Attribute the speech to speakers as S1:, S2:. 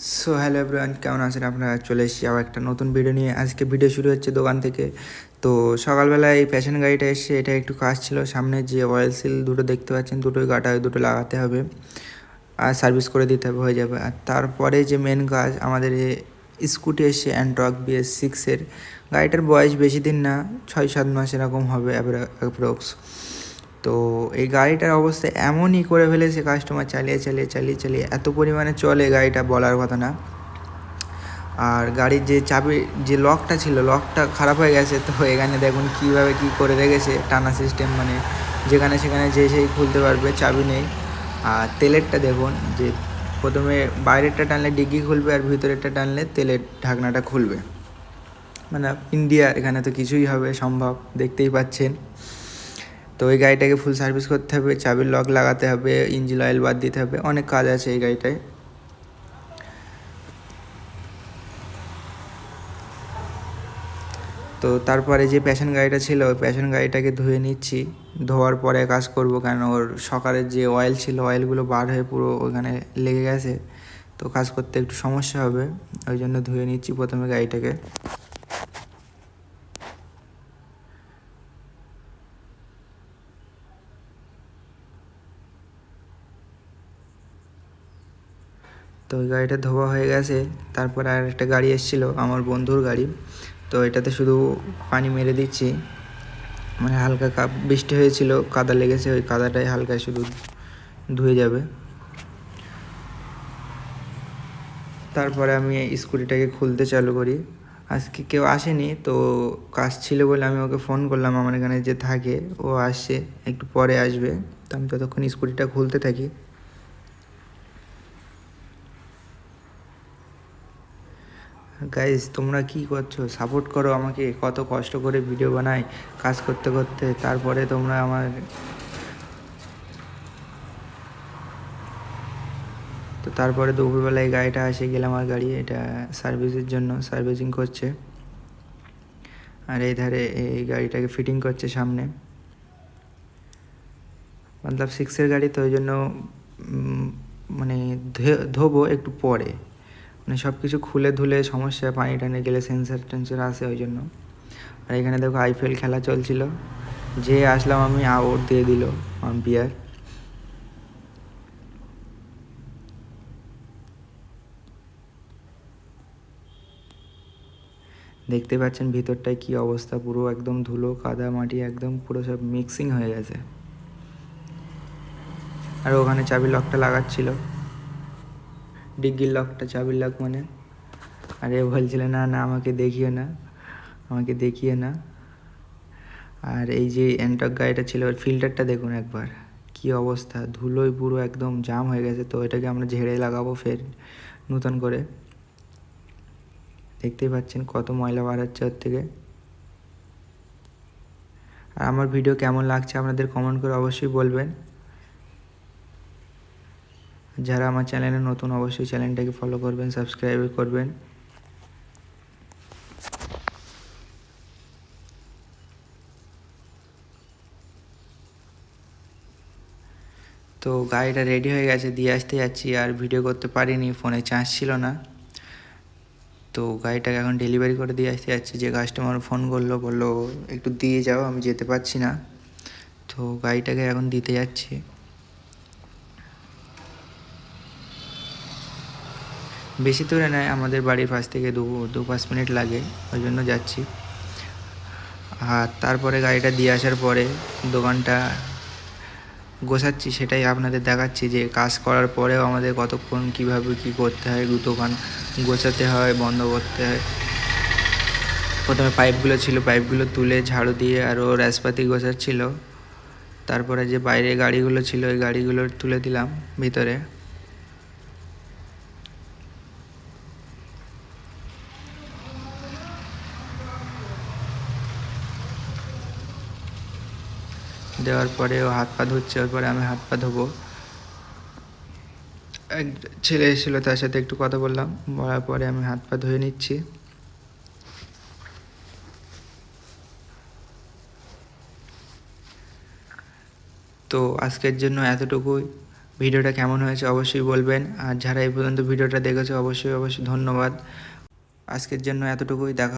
S1: So hello everyone, কেমন আছেন আপনারা? চলে এসেছি আবার একটা নতুন ভিডিও নিয়ে। আজকে ভিডিও শুরু হচ্ছে দোকান থেকে। তো সকালবেলা এই প্যাশন গাড়িটা এসে এটা একটু কাজ ছিল। সামনে যে অয়েল সিল দুটো দেখতে পাচ্ছেন, দুটোই গাটা, দুটো লাগাতে হবে আর সার্ভিস করে দিতে হবে, হয়ে যাবে। আর তারপরে যে মেন কাজ, আমাদের স্কুটি এসে অ্যান্ট্রক BS6-এর গাড়িটার বয়স বেশি দিন না, 6-7 মাস এরকম হবে অ্যাপ্রক্স। তো এই গাড়িটার অবস্থা এমনই করে ফেলেছে, কাস্টমার চালিয়ে চালিয়ে চালিয়ে চালিয়ে এত পরিমাণে চলে গাড়িটা, বলার কথা না। আর গাড়ির যে চাবি, যে লকটা ছিল, লকটা খারাপ হয়ে গেছে। তো এখানে দেখুন কীভাবে কী করে রেখেছে, টানা সিস্টেম, মানে যেখানে সেখানে যে সেই খুলতে পারবে, চাবি নেই। আর তেলেরটা দেখুন, যে প্রথমে বাইরেরটা টানলে ডিগ্গি খুলবে আর ভিতরেরটা টানলে তেলের ঢাকনাটা খুলবে। মানে ইন্ডিয়া, এখানে তো কিছুই হবে সম্ভব, দেখতেই পাচ্ছেন। তো এই গাড়িটাকে ফুল সার্ভিস করতে হবে, চাবির লক লাগাতে হবে, ইঞ্জিন অয়েল বাদ দিতে হবে, অনেক কাজ আছে এই গাড়িটায়। তো তারপরে যে প্যাশন গাড়িটা ছিল, ওই প্যাশন গাড়িটাকে ধুয়ে নিচ্ছি। ধোয়ার পরে কাজ করব, কারণ ওর সকালের যে অয়েল ছিল, অয়েলগুলো বার হয়ে পুরো ওখানে লেগে গেছে। তো কাজ করতে একটু সমস্যা হবে, ওই জন্য ধুয়ে নিচ্ছি প্রথমে গাড়িটাকে। তো ওই গাড়িটা ধোয়া হয়ে গেছে। তারপরে আর একটা গাড়ি এসেছিলো, আমার বন্ধুর গাড়ি। তো এটাতে শুধু পানি মেরে দিচ্ছি, মানে হালকা বৃষ্টি হয়েছিল, কাদা লেগেছে, ওই কাদাটাই হালকা শুধু ধুয়ে যাবে। তারপরে আমি স্কুটিটাকে খুলতে চালু করি। আজকে কেউ আসেনি, তো কাজ ছিল বলে আমি ওকে ফোন করলাম, আমার এখানে যে থাকে ও আসছে, একটু পরে আসবে। তো আমি ততক্ষণ স্কুটিটা খুলতে থাকি। গাইজ, তোমরা কি করছো? সাপোর্ট করো আমাকে, কত কষ্ট করে ভিডিও বানাই কাজ করতে করতে, তারপরে তোমরা আমার। তো তারপরে দুপুরবেলায় গাড়িটা আসে, গেলাম আমার গাড়ি, এটা সার্ভিসের জন্য, সার্ভিসিং করছে। আর এই ধারে এই গাড়িটাকে ফিটিং করছে সামনে, মতলব 6-এর গাড়ি, তো ওই জন্য মানে ধোবো একটু পরে, মানে সব কিছু খুলে ধুলে সমস্যা, পানি টানি গেলে সেন্সার টেন্সার আসে, ওই জন্য। আর এখানে দেখো IPL খেলা চলছিল, যে আসলাম আমি আউট দিয়ে দিল আম্পায়ার। দেখতে পাচ্ছেন ভিতরটায় কি অবস্থা, পুরো একদম ধুলো কাদা মাটি একদম পুরো সব মিক্সিং হয়ে গেছে। আর ওখানে চাবির লকটা লাগাচ্ছিল, ডিগ্গির লকটা, চাবির লক মানে। আর এ বলছিল না না, আমাকে দেখিও না, আমাকে দেখিয়ে না। আর এই যে অ্যান্টক গাড়িটা ছিল, ওর ফিল্টারটা দেখুন একবার, কি অবস্থা, ধুলোয় পুরো একদম জাম হয়ে গেছে। তো এটাকে আমরা ঝেড়ে লাগাবো ফের নতুন করে। দেখতেই পাচ্ছেন কত ময়লা বার হচ্ছে ওর থেকে। আর আমার ভিডিও কেমন লাগছে আপনাদের কমেন্ট করে অবশ্যই বলবেন। যারা আমার চ্যানেলে নতুন, অবশ্যই চ্যানেলটাকে ফলো করবেন, সাবস্ক্রাইব করবেন। তো গাড়িটা রেডি হয়ে গেছে, দিয়ে আসতে যাচ্ছি। আর ভিডিও করতে পারিনি, ফোনে চার্জ ছিল না। তো গাড়িটাকে এখন ডেলিভারি করে দিয়ে আসতে যাচ্ছি। যে কাস্টমার ফোন করলো, বললো একটু দিয়ে যাও, আমি যেতে পারছি না। তো গাড়িটাকে এখন দিতে যাচ্ছি। বেশি দূরে নয়, আমাদের বাড়ির পাশ থেকে 2-5 মিনিট লাগে, ওই জন্য যাচ্ছি। আর তারপরে গাড়িটা দিয়ে আসার পরে দোকানটা গোছাচ্ছি, সেটাই আপনাদের দেখাচ্ছি, যে কাজ করার পরেও আমাদের কতক্ষণ কীভাবে কী করতে হয়, দোকান গোছাতে হয়, বন্ধ করতে হয়। প্রথমে পাইপগুলো ছিল, পাইপগুলো তুলে ঝাড়ু দিয়ে আরও র্যাসপাতি গোছাচ্ছিল। তারপরে যে বাইরে গাড়িগুলো ছিল, ওই গাড়িগুলো তুলে দিলাম ভিতরে। দেওয়ার পরে ও হাত পা ধুচ্ছে, ওর পরে আমি হাত পা ধোবো। এক ছেলে এসেছিলো, তার সাথে একটু কথা বললাম, বলার পরে আমি হাত পা ধুয়ে নিচ্ছি। তো আজকের জন্য এতটুকুই। ভিডিওটা কেমন হয়েছে অবশ্যই বলবেন, আর যারা এই পর্যন্ত ভিডিওটা দেখেছে অবশ্যই অবশ্যই ধন্যবাদ। আজকের জন্য এতটুকুই, দেখা